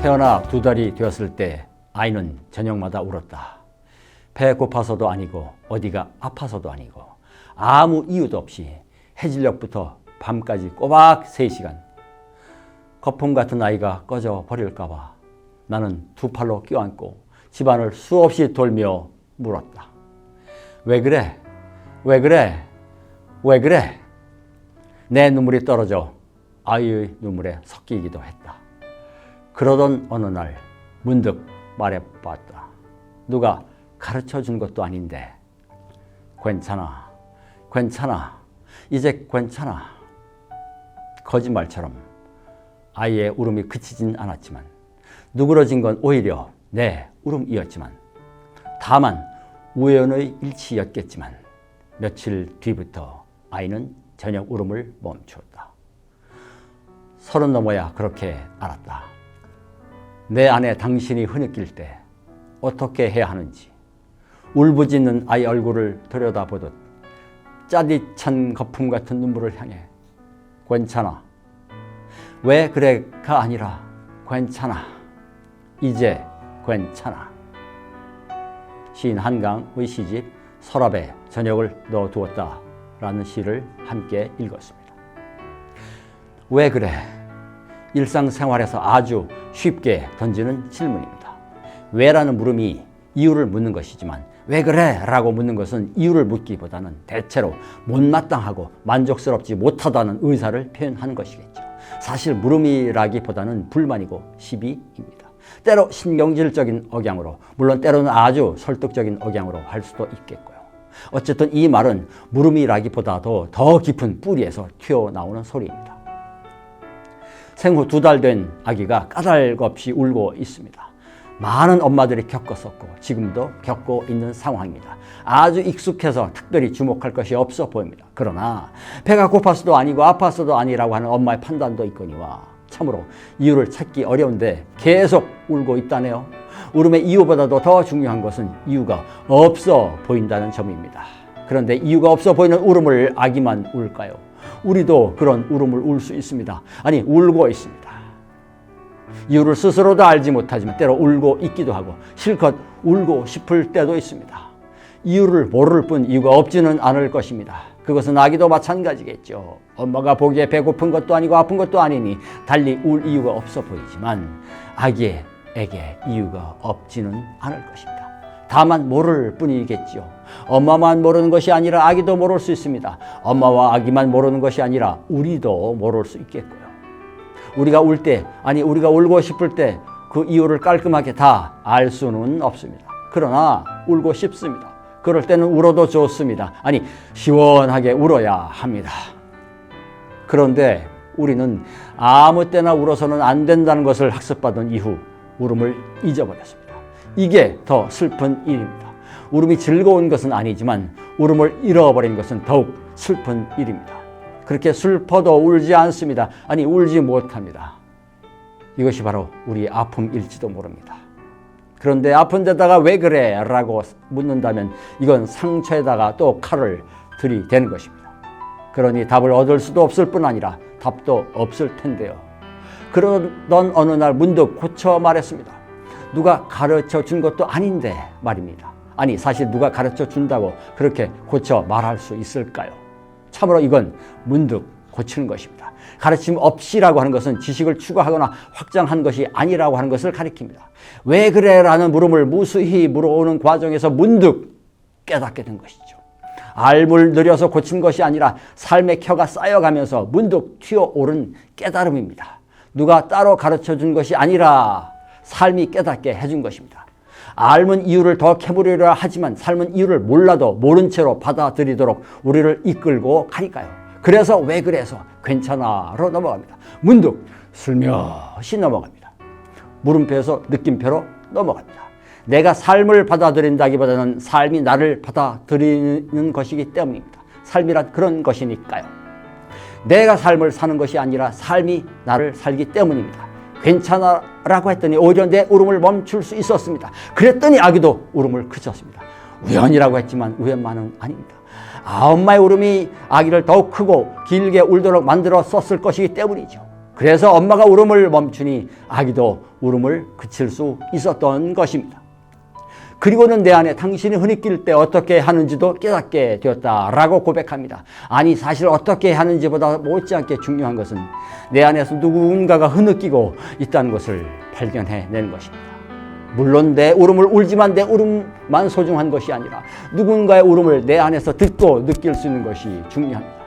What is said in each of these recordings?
태어나 2달이 되었을 때 아이는 저녁마다 울었다. 배 고파서도 아니고 어디가 아파서도 아니고 아무 이유도 없이 해질녘부터 밤까지 꼬박 3시간. 거품 같은 아이가 꺼져 버릴까봐 나는 2팔로 껴안고 집안을 수없이 돌며 물었다. 왜 그래? 왜 그래? 왜 그래? 내 눈물이 떨어져 아이의 눈물에 섞이기도 했다. 그러던 어느 날 문득 말해봤다. 누가 가르쳐 준 것도 아닌데 괜찮아, 괜찮아, 이제 괜찮아. 거짓말처럼 아이의 울음이 그치진 않았지만 누그러진 건 오히려 내 울음이었지만 다만 우연의 일치였겠지만 며칠 뒤부터 아이는 저녁 울음을 멈추었다. 30 넘어야 그렇게 알았다. 내 안에 당신이 흐느낄 때 어떻게 해야 하는지 울부짖는 아이 얼굴을 들여다보듯 짜릿한 거품 같은 눈물을 향해 괜찮아. 왜 그래가 아니라 괜찮아. 이제 괜찮아. 시인 한강의 시집 서랍에 저녁을 넣어두었다 라는 시를 함께 읽었습니다. 왜 그래? 일상생활에서 아주 쉽게 던지는 질문입니다. 왜라는 물음이 이유를 묻는 것이지만 왜 그래? 라고 묻는 것은 이유를 묻기보다는 대체로 못마땅하고 만족스럽지 못하다는 의사를 표현하는 것이겠죠. 사실 물음이라기보다는 불만이고 시비입니다. 때로 신경질적인 억양으로, 물론 때로는 아주 설득적인 억양으로 할 수도 있겠고요. 어쨌든 이 말은 물음이라기보다도 더 깊은 뿌리에서 튀어나오는 소리입니다. 생후 2달 된 아기가 까닭없이 울고 있습니다. 많은 엄마들이 겪었었고 지금도 겪고 있는 상황입니다. 아주 익숙해서 특별히 주목할 것이 없어 보입니다. 그러나 배가 고파서도 아니고 아파서도 아니라고 하는 엄마의 판단도 있거니와 참으로 이유를 찾기 어려운데 계속 울고 있다네요. 울음의 이유보다도 더 중요한 것은 이유가 없어 보인다는 점입니다. 그런데 이유가 없어 보이는 울음을 아기만 울까요? 우리도 그런 울음을 울 수 있습니다. 아니, 울고 있습니다. 이유를 스스로도 알지 못하지만 때로 울고 있기도 하고 실컷 울고 싶을 때도 있습니다. 이유를 모를 뿐 이유가 없지는 않을 것입니다. 그것은 아기도 마찬가지겠죠. 엄마가 보기에 배고픈 것도 아니고 아픈 것도 아니니 달리 울 이유가 없어 보이지만 아기에게 이유가 없지는 않을 것입니다. 다만 모를 뿐이겠죠. 엄마만 모르는 것이 아니라 아기도 모를 수 있습니다. 엄마와 아기만 모르는 것이 아니라 우리도 모를 수 있겠고요. 우리가 울 때, 아니 우리가 울고 싶을 때 그 이유를 깔끔하게 다 알 수는 없습니다. 그러나 울고 싶습니다. 그럴 때는 울어도 좋습니다. 아니 시원하게 울어야 합니다. 그런데 우리는 아무 때나 울어서는 안 된다는 것을 학습받은 이후 울음을 잊어버렸습니다. 이게 더 슬픈 일입니다. 울음이 즐거운 것은 아니지만 울음을 잃어버린 것은 더욱 슬픈 일입니다. 그렇게 슬퍼도 울지 않습니다. 아니 울지 못합니다. 이것이 바로 우리의 아픔일지도 모릅니다. 그런데 아픈 데다가 왜 그래? 라고 묻는다면 이건 상처에다가 또 칼을 들이대는 것입니다. 그러니 답을 얻을 수도 없을 뿐 아니라 답도 없을 텐데요. 그러던 어느 날 문득 고쳐 말했습니다. 누가 가르쳐 준 것도 아닌데 말입니다. 아니 사실 누가 가르쳐 준다고 그렇게 고쳐 말할 수 있을까요? 참으로 이건 문득 고치는 것입니다. 가르침 없이라고 하는 것은 지식을 추가하거나 확장한 것이 아니라고 하는 것을 가리킵니다. 왜 그래? 라는 물음을 무수히 물어오는 과정에서 문득 깨닫게 된 것이죠. 알물 들여서 고친 것이 아니라 삶의 켜가 쌓여가면서 문득 튀어오른 깨달음입니다. 누가 따로 가르쳐 준 것이 아니라 삶이 깨닫게 해준 것입니다. 알면 이유를 더 캐물으려 하지만 삶은 이유를 몰라도 모른 채로 받아들이도록 우리를 이끌고 가니까요. 그래서 왜 그래서 괜찮아로 넘어갑니다. 문득 슬며시 넘어갑니다. 물음표에서 느낌표로 넘어갑니다. 내가 삶을 받아들인다기보다는 삶이 나를 받아들이는 것이기 때문입니다. 삶이란 그런 것이니까요. 내가 삶을 사는 것이 아니라 삶이 나를 살기 때문입니다. 괜찮아 라고 했더니 오히려 내 울음을 멈출 수 있었습니다. 그랬더니 아기도 울음을 그쳤습니다. 우연이라고 했지만 우연만은 아닙니다. 엄마의 울음이 아기를 더욱 크고 길게 울도록 만들었었을 것이기 때문이죠. 그래서 엄마가 울음을 멈추니 아기도 울음을 그칠 수 있었던 것입니다. 그리고는 내 안에 당신이 흐느낄 때 어떻게 하는지도 깨닫게 되었다라고 고백합니다. 아니, 사실 어떻게 하는지보다 못지않게 중요한 것은 내 안에서 누군가가 흐느끼고 있다는 것을 발견해내는 것입니다. 물론 내 울음을 울지만 내 울음만 소중한 것이 아니라 누군가의 울음을 내 안에서 듣고 느낄 수 있는 것이 중요합니다.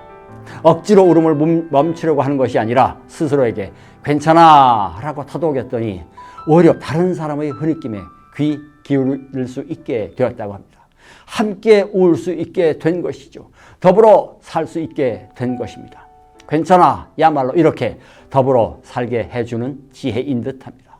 억지로 울음을 멈추려고 하는 것이 아니라 스스로에게 괜찮아 라고 타독였더니 오히려 다른 사람의 흐느낌에 귀 기울일 수 있게 되었다고 합니다. 함께 울 수 있게 된 것이죠. 더불어 살 수 있게 된 것입니다. 괜찮아 야말로 이렇게 더불어 살게 해주는 지혜인 듯합니다.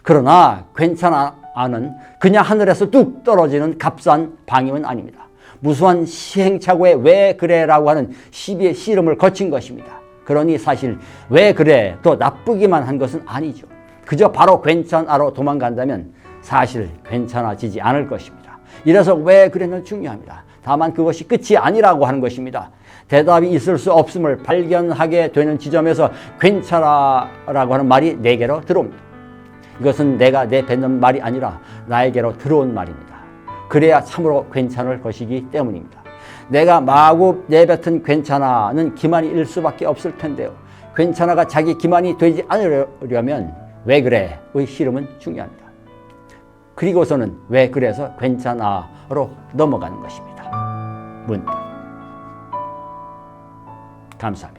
그러나 괜찮아는 그냥 하늘에서 뚝 떨어지는 값싼 방임은 아닙니다. 무수한 시행착오에 왜 그래라고 하는 시비의 씨름을 거친 것입니다. 그러니 사실 왜 그래 또 나쁘기만 한 것은 아니죠. 그저 바로 괜찮아로 도망간다면 사실 괜찮아지지 않을 것입니다. 이래서 왜 그래는 중요합니다. 다만 그것이 끝이 아니라고 하는 것입니다. 대답이 있을 수 없음을 발견하게 되는 지점에서 괜찮아라고 하는 말이 내게로 들어옵니다. 이것은 내가 내뱉는 말이 아니라 나에게로 들어온 말입니다. 그래야 참으로 괜찮을 것이기 때문입니다. 내가 마구 내뱉은 괜찮아는 기만일 수밖에 없을 텐데요. 괜찮아가 자기 기만이 되지 않으려면 왜 그래의 씨름은 중요합니다. 그리고서는 왜 그래서 괜찮아로 넘어가는 것입니다. 문득. 감사합니다.